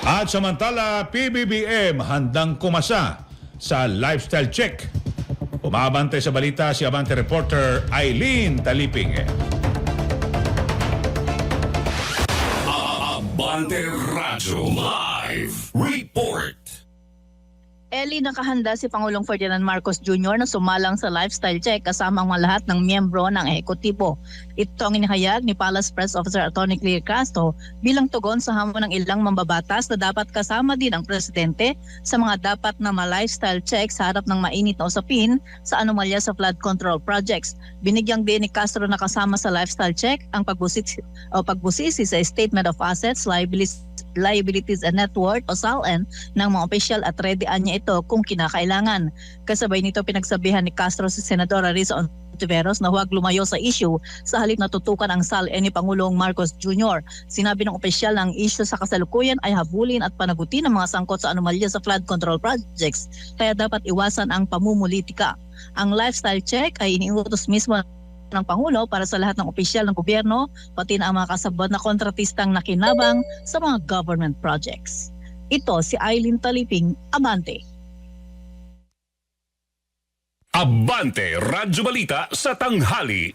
At samantala, PBBM handang kumasa sa lifestyle check. Umabante sa balita si Abante reporter Eileen Taliping. Abante Radyo Live Report. Eli, nakahanda si Pangulong Ferdinand Marcos Jr. na sumalang sa lifestyle check kasama ang mga lahat ng miyembro ng ehekutibo. Ito ang inihayag ni Palace Press Officer Atty. Claire Castro bilang tugon sa hamon ng ilang mambabatas na dapat kasama din ang presidente sa mga dapat na ma-lifestyle check sa harap ng mainit na usapin sa anomalya sa flood control projects. Binigyang din ni Castro na kasama sa lifestyle check ang pagbusisi sa Statement of Assets, Liabilities and Net Worth o SALN ng mga opisyal at readyan niya ito kung kinakailangan. Kasabay nito pinagsabihan ni Castro si Senadora Risa Ontiveros na huwag lumayo sa issue sa halip na tutukan ang SALN ni Pangulong Marcos Jr. Sinabi ng opisyal na ang issue sa kasalukuyan ay habulin at panagutin ng mga sangkot sa anomalya sa flood control projects, kaya dapat iwasan ang pamumulitika. Ang lifestyle check ay iniutos mismo ng Pangulo para sa lahat ng opisyal ng gobyerno, pati na ang mga kasabwat na kontratistang nakinabang sa mga government projects. Ito si Eileen Taliping, Abante. Abante Radyo Balita sa tanghali.